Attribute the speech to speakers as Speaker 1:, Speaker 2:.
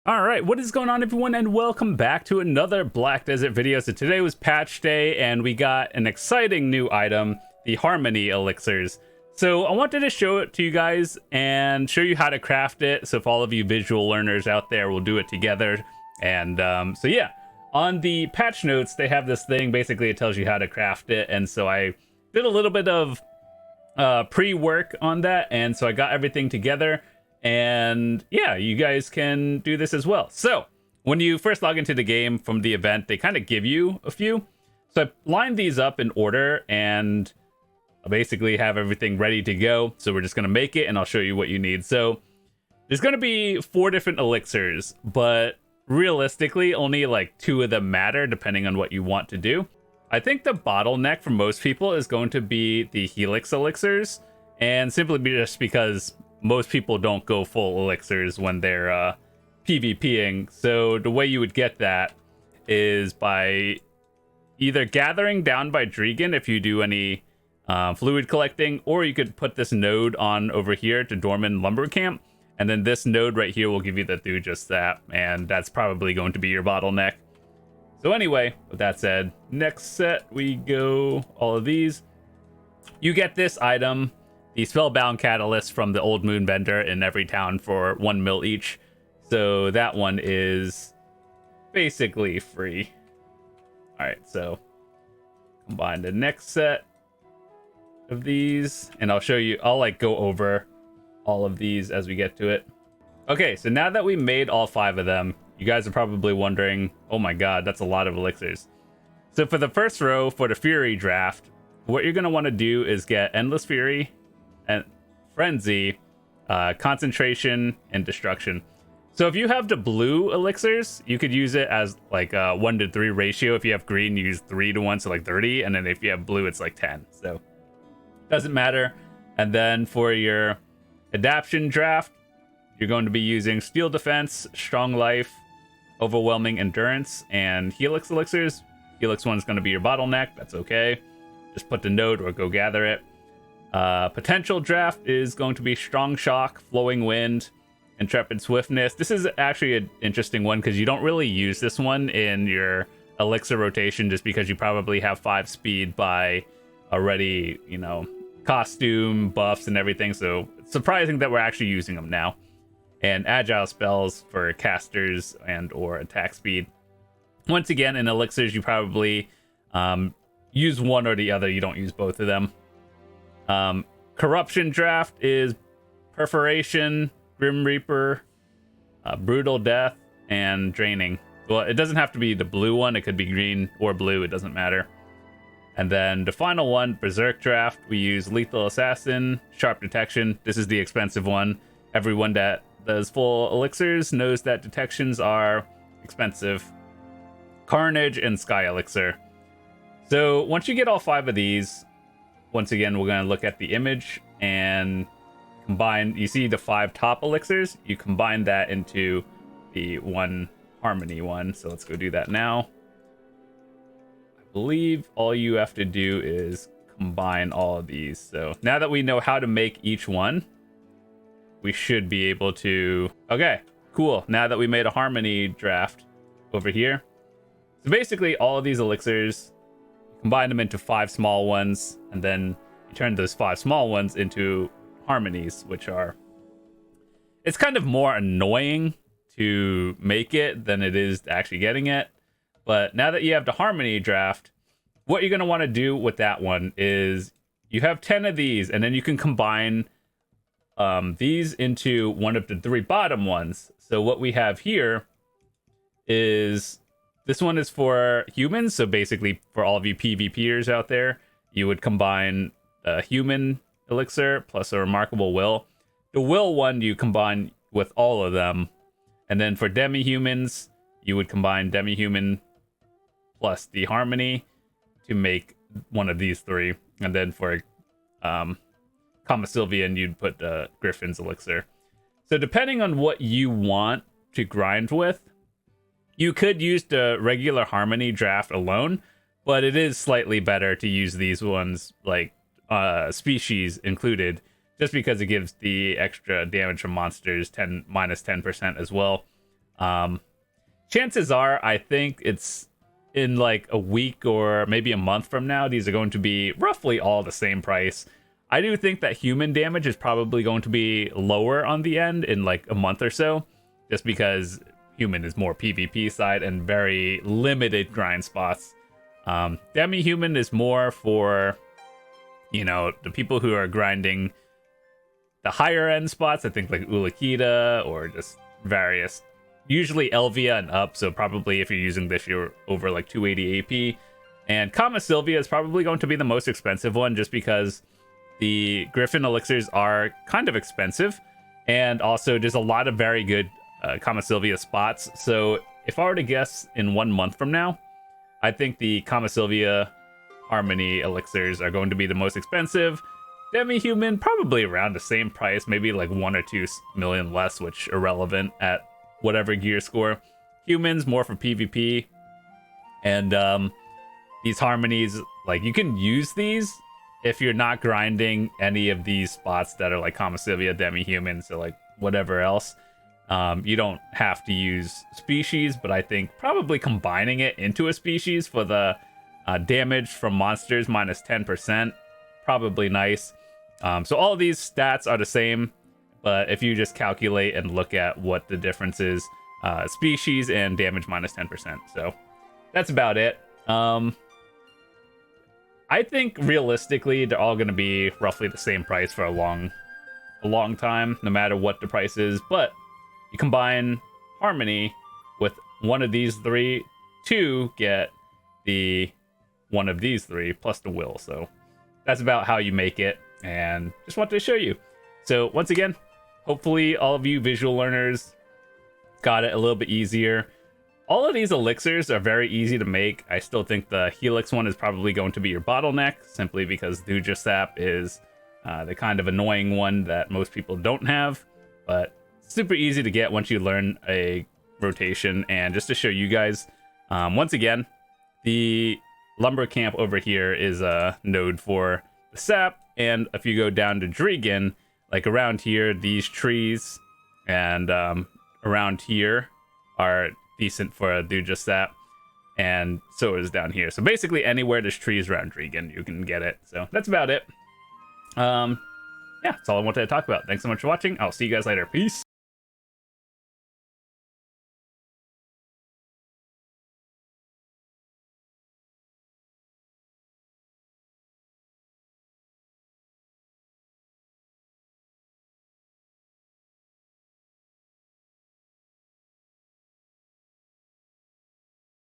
Speaker 1: All right, what is going on, everyone, and welcome back to another Black Desert video. So today was patch day, and we got an exciting new item, the Harmony Elixirs. So I wanted to show it to you guys and show you how to craft it. So if all of you visual learners out there, we'll do it together. And so yeah, on the patch notes, they have this thing. Basically, it tells you how to craft it. And so I did a little bit of pre-work on that, and so I got everything together. And yeah, you guys can do this as well. So when you first log into the game from the event, they kind of give you a few. So I lined these up in order and I basically have everything ready to go. So we're just going to make it and I'll show you what you need. So there's going to be 4 different elixirs, but realistically only like 2 of them matter depending on what you want to do. I think the bottleneck for most people is going to be the Helix elixirs, and simply just because most people don't go full elixirs when they're PvPing. So the way you would get that is by either gathering down by Dregan if you do any fluid collecting, or you could put this node on over here to Dorman Lumber Camp, and then this node right here will give you the do just that, and that's probably going to be your bottleneck. So anyway, with that said, next set we go all of these. You get this item, the Spellbound Catalyst, from the Old Moon vendor in every town for 1 mil each. So that one is basically free. Alright, so combine the next set of these, and I'll show you, I'll like go over all of these as we get to it. Okay, so now that we made all 5 of them, you guys are probably wondering, oh my god, that's a lot of elixirs. So for the first row, for the Fury draft, what you're going to want to do is get Endless Fury, and Frenzy, Concentration, and Destruction. So if you have the blue elixirs, you could use it as like a 1-to-3 ratio. If you have green, you use 3-to-1, so like 30, and then if you have blue, it's like 10. So doesn't matter. And then for your Adaption draft, you're going to be using Steel Defense, Strong Life, Overwhelming Endurance, and Helix elixirs. Helix one's going to be your bottleneck. That's okay. Just put the node or go gather it. Potential draft is going to be Strong Shock, Flowing Wind, Intrepid Swiftness. This is actually an interesting one because you don't really use this one in your elixir rotation just because you probably have 5 speed by already, you know, costume buffs and everything. So it's surprising that we're actually using them now. And agile spells for casters and or attack speed. Once again, in elixirs, you probably use one or the other. You don't use both of them. Corruption draft is Perforation, Grim Reaper, Brutal Death, and Draining. Well, it doesn't have to be the blue one. It could be green or blue. It doesn't matter. And then the final one, Berserk draft, we use Lethal Assassin, Sharp Detection. This is the expensive one. Everyone that does full elixirs knows that detections are expensive. Carnage and Sky Elixir. So once you get all 5 of these, once again, we're going to look at the image and combine. You see the 5 top elixirs? You combine that into the one Harmony one. So let's go do that now. I believe all you have to do is combine all of these. So now that we know how to make each one, we should be able to... Okay, cool. Now that we made a Harmony draft over here. So basically, all of these elixirs, combine them into 5 small ones, and then you turn those 5 small ones into Harmonies, which are... It's kind of more annoying to make it than it is actually getting it. But now that you have the Harmony draft, what you're going to want to do with that one is you have 10 of these, and then you can combine these into one of the 3 bottom ones. So what we have here is, this one is for humans. So basically for all of you PvPers out there, you would combine a human elixir plus a Remarkable Will. The Will one you combine with all of them. And then for demi-humans, you would combine demi-human plus the Harmony to make one of these 3. And then for Kama Sylvian, you'd put Griffin's elixir. So depending on what you want to grind with, you could use the regular Harmony draft alone, but it is slightly better to use these ones, like species included, just because it gives the extra damage from monsters minus 10% as well. Chances are, I think it's in like a week or maybe a month from now, these are going to be roughly all the same price. I do think that human damage is probably going to be lower on the end in like a month or so, just because human is more PvP side and very limited grind spots. Demi-human is more for, you know, the people who are grinding the higher end spots. I think like Ulakita or just various, usually Elvia and up, so probably if you're using this, you're over like 280 AP. And Kama Sylvia is probably going to be the most expensive one, just because the Griffin elixirs are kind of expensive, and also there's a lot of very good Kama Sylvia spots. So if I were to guess, in 1 month from now, I think the Kama Sylvia Harmony elixirs are going to be the most expensive. Demi-human probably around the same price, maybe like 1 or 2 million less, which irrelevant at whatever gear score. Humans more for PvP, and these harmonies, like, you can use these if you're not grinding any of these spots that are like Kama Sylvia, Demi-human, so like whatever else. You don't have to use species, but I think probably combining it into a species for the damage from monsters minus 10%, probably nice. So all of these stats are the same, but if you just calculate and look at what the difference is, species and damage minus 10%. So that's about it. I think realistically, they're all going to be roughly the same price for a long time, no matter what the price is. But you combine Harmony with one of these three to get the one of these three plus the will. So that's about how you make it, and just wanted to show you. So once again, hopefully all of you visual learners got it a little bit easier. All of these elixirs are very easy to make. I still think the Helix one is probably going to be your bottleneck, simply because Duja Sap is the kind of annoying one that most people don't have, but super easy to get once you learn a rotation. And just to show you guys, once again, the lumber camp over here is a node for the sap, and if you go down to Drigan, like around here, these trees and around here are decent for a Duja Sap, and so is down here. So basically anywhere there's trees around Drigan, you can get it. So that's about it. Yeah, that's all I wanted to talk about. Thanks so much for watching. I'll see you guys later. Peace.